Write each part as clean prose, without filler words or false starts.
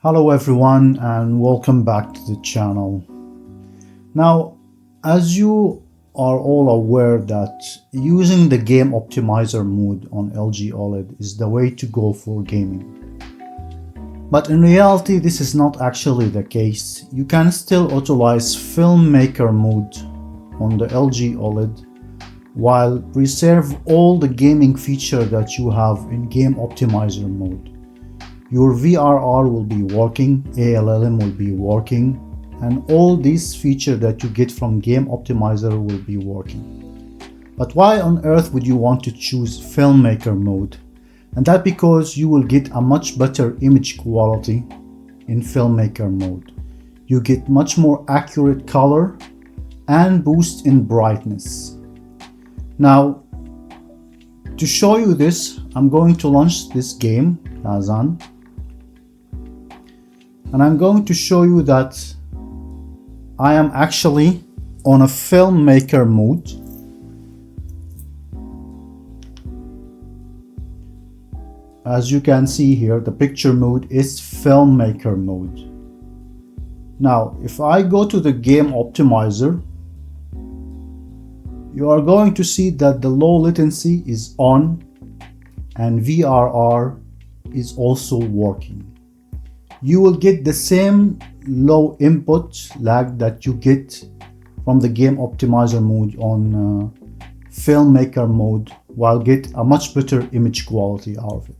Hello everyone and welcome back to the channel. Now, as you are all aware that using the game optimizer mode on LG OLED is the way to go for gaming. But in reality, this is not actually the case. You can still utilize Filmmaker mode on the LG OLED while preserve all the gaming feature that you have in game optimizer mode. Your VRR will be working, ALLM will be working, and all these features that you get from Game Optimizer will be working. But why on earth would you want to choose Filmmaker mode? And that because you will get a much better image quality in Filmmaker mode. You get much more accurate color and boost in brightness. Now, to show you this, I'm going to launch this game, Kazan. And I'm going to show you that I am actually on a Filmmaker mode. As you can see here, the picture mode is Filmmaker mode. Now, if I go to the Game Optimizer, you are going to see that the low latency is on and VRR is also working. You will get the same low input lag that you get from the Game Optimizer mode on Filmmaker mode, while get a much better image quality out of it.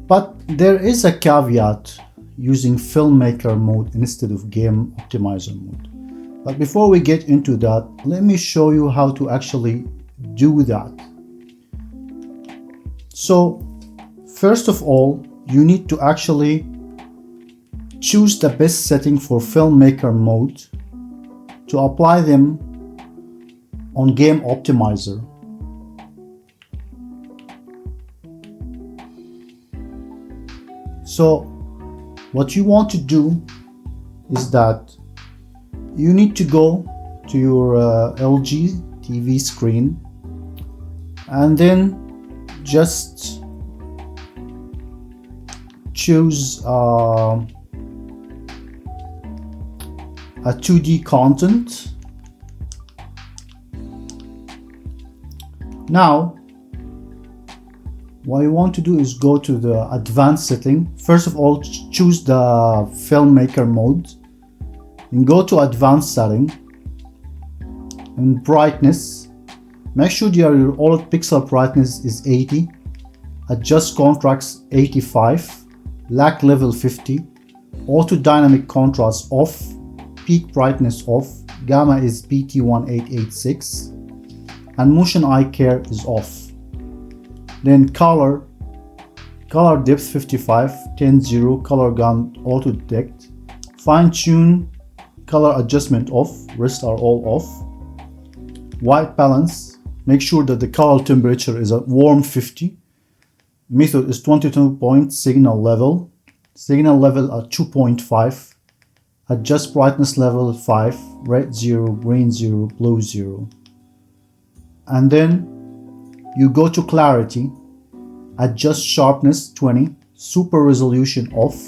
But there is a caveat using Filmmaker mode instead of Game Optimizer mode. But before we get into that, let me show you how to actually do that. So first of all, you need to actually choose the best setting for Filmmaker mode to apply them on Game Optimizer. So what you want to do is that you need to go to your LG TV screen and then just choose a 2D content. Now, what you want to do is go to the advanced setting. First of all, choose the Filmmaker mode and go to advanced setting and brightness. Make sure your OLED pixel brightness is 80, adjust contrast 85, lag level 50, auto dynamic contrast off, peak brightness off, gamma is PT1886, and motion eye care is off. Then color depth 55, 10-0, color gamut auto detect, fine tune, color adjustment off, rest are all off. White balance, make sure that the color temperature is at warm 50. Method is 22 point signal level at 2.5. Adjust brightness level 5, red 0, green 0, blue 0. And then you go to clarity, adjust sharpness 20, super resolution off,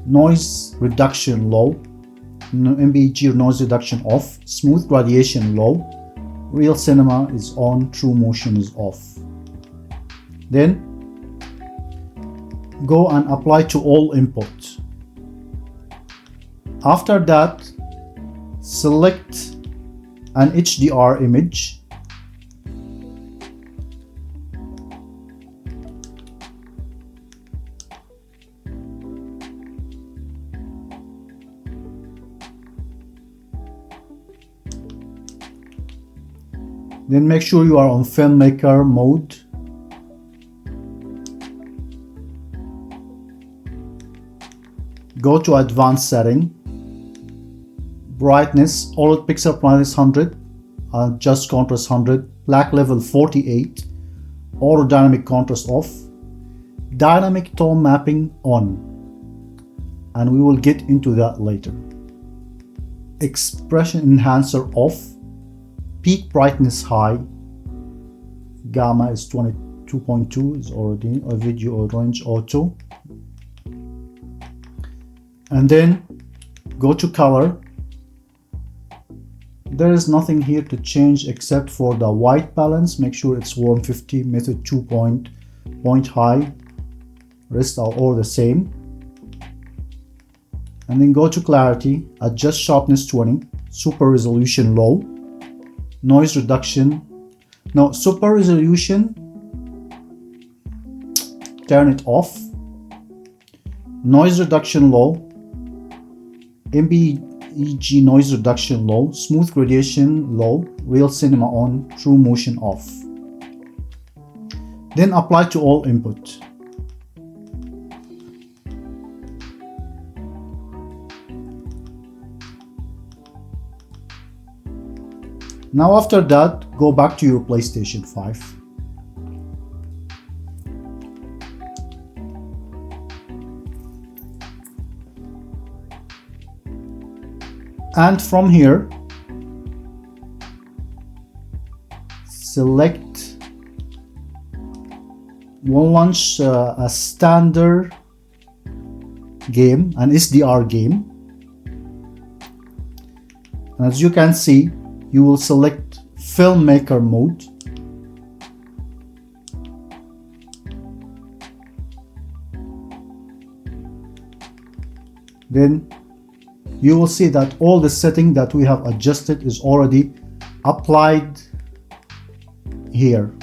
noise reduction low, MBG noise reduction off, smooth gradation low, real cinema is on, true motion is off. Then go and apply to all input. After that, select an HDR image. Then make sure you are on Filmmaker mode. Go to advanced setting. Brightness, OLED pixel brightness 100, adjust contrast 100, black level 48, auto dynamic contrast off, dynamic tone mapping on, and we will get into that later. Expression enhancer off, peak brightness high, gamma is 22.2, is already a video range auto, and then go to color. There is nothing here to change except for the white balance. Make sure it's 150, method 2 point high. Rest are all the same. And then go to clarity, adjust sharpness 20, super resolution low, noise reduction, no, super resolution, turn it off, noise reduction low, HGIG noise reduction low, smooth gradation low, real cinema on, true motion off. Then apply to all input. Now after that, go back to your PlayStation 5. And from here, select, we'll launch a standard game, an SDR game. And as you can see, you will select Filmmaker mode. Then you will see that all the setting that we have adjusted is already applied here.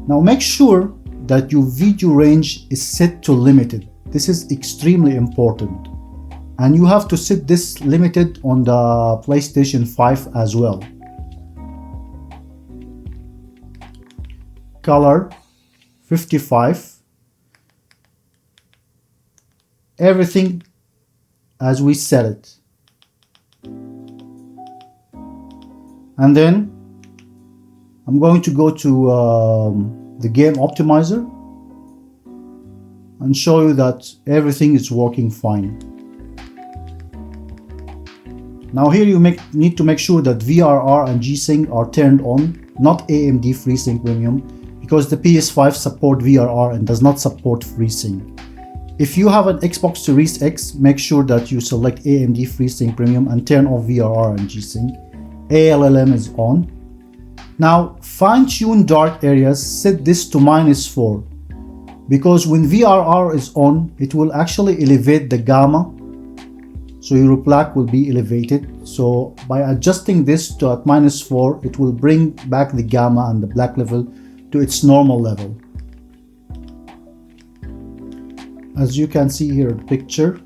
Now make sure that your video range is set to limited. This is extremely important. And you have to set this limited on the PlayStation 5 as well. Color 55. Everything as we set it. And then I'm going to go to the game optimizer and show you that everything is working fine. Now here you need to make sure that VRR and G-Sync are turned on, not AMD FreeSync Premium, because the PS5 support VRR and does not support FreeSync. If you have an Xbox Series X, make sure that you select AMD FreeSync Premium and turn off VRR and G-Sync. ALLM is on. Now fine-tune dark areas, set this to -4, because when VRR is on, it will actually elevate the gamma. So your black will be elevated. So by adjusting this to at -4, it will bring back the gamma and the black level to its normal level. As you can see here in the picture,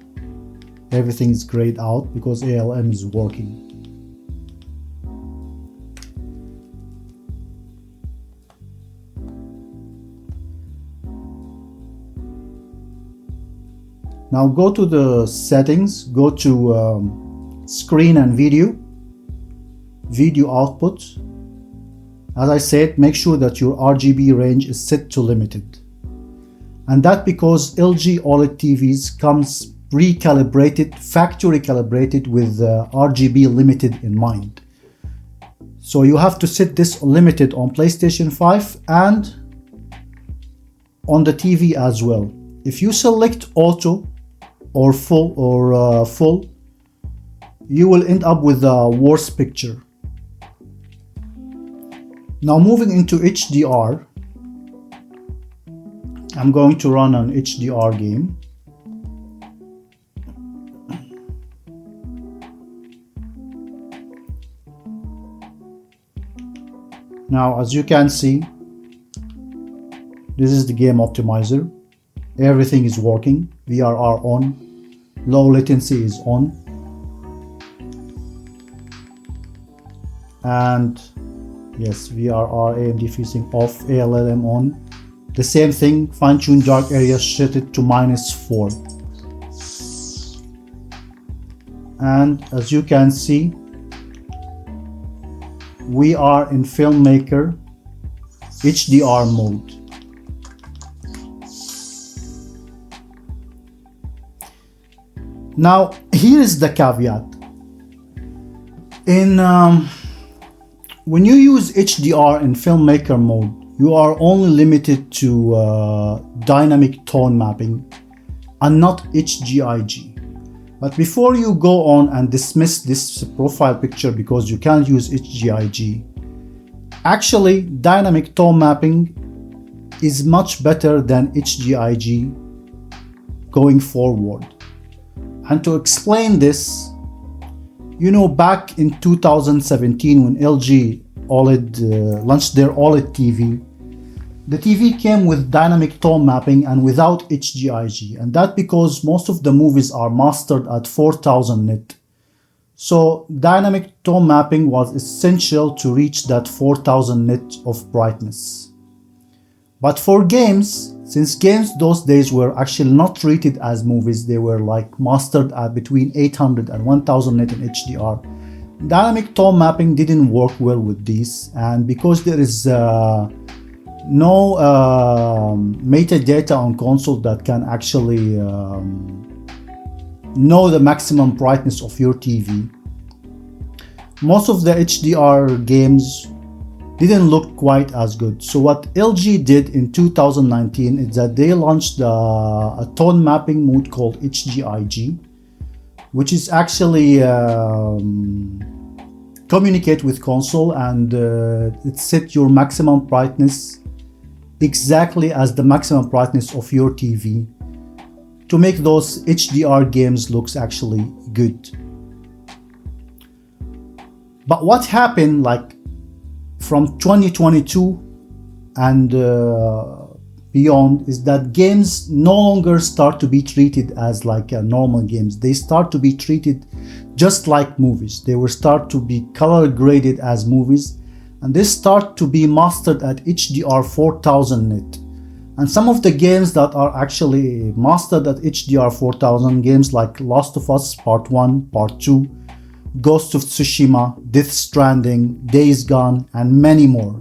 everything is grayed out because ALM is working. Now go to the settings, go to screen and video output. As I said, make sure that your RGB range is set to limited. And that because LG OLED TVs comes pre-calibrated, factory calibrated with RGB limited in mind. So you have to set this limited on PlayStation 5 and on the TV as well. If you select auto or full, you will end up with a worse picture. Now moving into HDR, I'm going to run an HDR game. Now as you can see, this is the game optimizer. Everything is working. VRR on, low latency is on, and yes, VRR AMD FreeSync off, ALLM on. The same thing, fine-tune dark areas, set it to -4. And as you can see, we are in Filmmaker HDR mode. Now here is the caveat. When you use HDR in Filmmaker mode, you are only limited to dynamic tone mapping and not HGIG. But before you go on and dismiss this profile picture because you can't use HGIG, actually dynamic tone mapping is much better than HGIG going forward. And to explain this, you know, back in 2017 when LG OLED launched their OLED TV, the TV came with dynamic tone mapping and without HGIG, and that because most of the movies are mastered at 4000 nit. So dynamic tone mapping was essential to reach that 4000 nit of brightness. But for games, since games those days were actually not treated as movies, they were like mastered at between 800 and 1000 nit in HDR, dynamic tone mapping didn't work well with these, and because there is no metadata on console that can actually know the maximum brightness of your TV, most of the HDR games didn't look quite as good. So what LG did in 2019 is that they launched a tone mapping mode called HGIG, which is actually communicate with console, and it set your maximum brightness exactly as the maximum brightness of your TV to make those HDR games looks actually good. But what happened like from 2022 and beyond is that games no longer start to be treated as like normal games. They start to be treated just like movies. They will start to be color graded as movies, and they start to be mastered at HDR 4000 nit. And some of the games that are actually mastered at HDR 4000, games like Last of Us Part 1, Part 2, Ghost of Tsushima, Death Stranding, Days Gone, and many more.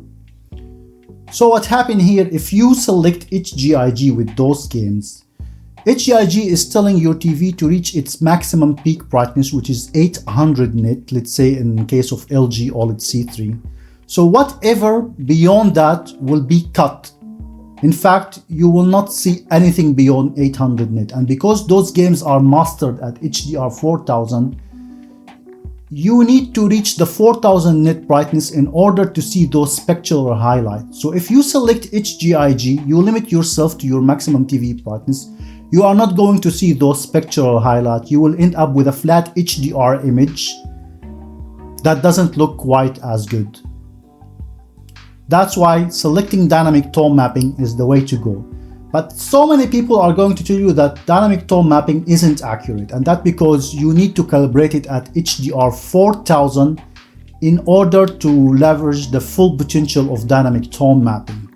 So what happened here, if you select HGIG with those games, HGIG is telling your TV to reach its maximum peak brightness, which is 800 nit, let's say in case of LG OLED C3. So whatever beyond that will be cut. In fact, you will not see anything beyond 800 nit. And because those games are mastered at HDR 4000, you need to reach the 4000 nit brightness in order to see those spectral highlights. So if you select HGIG, you limit yourself to your maximum TV brightness. You are not going to see those spectral highlights. You will end up with a flat HDR image that doesn't look quite as good. That's why selecting dynamic tone mapping is the way to go. But so many people are going to tell you that dynamic tone mapping isn't accurate, and that's because you need to calibrate it at HDR 4000 in order to leverage the full potential of dynamic tone mapping.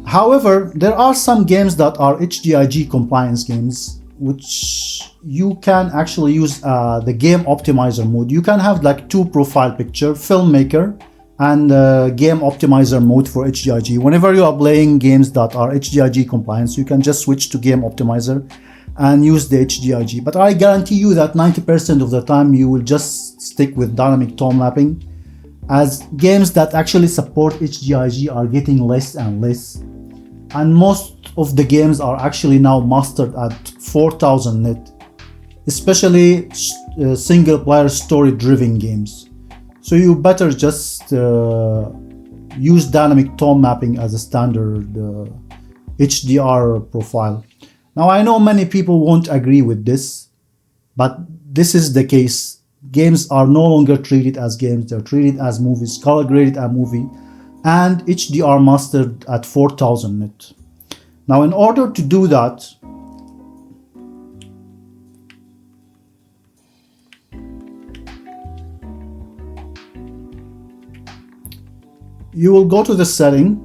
However, there are some games that are HGIG compliance games, which you can actually use the game optimizer mode. You can have like two profile picture, Filmmaker and game optimizer mode for HGIG. Whenever you are playing games that are HGIG compliance, you can just switch to game optimizer and use the HGIG. But I guarantee you that 90% of the time you will just stick with dynamic tone mapping, as games that actually support HGIG are getting less and less. And most of the games are actually now mastered at 4000 nit, especially single player story driven games. So you better just use dynamic tone mapping as a standard HDR profile. Now I know many people won't agree with this, but this is the case. Games are no longer treated as games, they're treated as movies, color graded as movie, and HDR mastered at 4000 nit. Now in order to do that, you will go to the setting,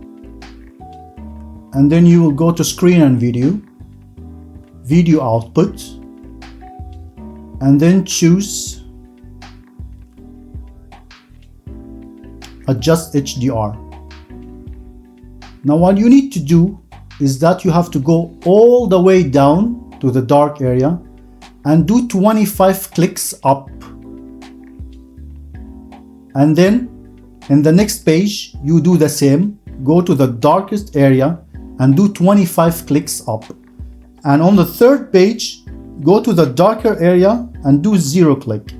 and then you will go to screen and video output, and then choose adjust HDR. Now what you need to do is that you have to go all the way down to the dark area and do 25 clicks up, and then in the next page you do the same, go to the darkest area and do 25 clicks up, and on the third page go to the darker area and do 0 click.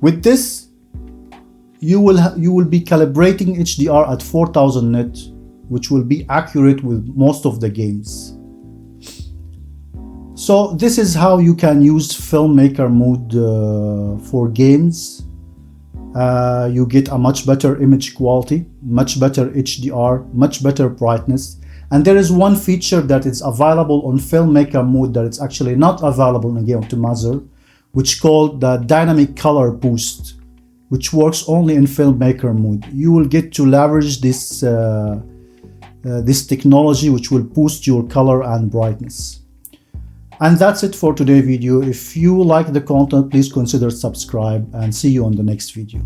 With this, you will be calibrating HDR at 4000 nit, which will be accurate with most of the games. So this is how you can use Filmmaker mode for games. You get a much better image quality, much better HDR, much better brightness. And there is one feature that is available on Filmmaker mode that is actually not available in Game Optimizer, which is called the dynamic color boost, which works only in Filmmaker mode. You will get to leverage this this technology, which will boost your color and brightness. And that's it for today's video. If you like the content, please consider subscribe, and see you on the next video.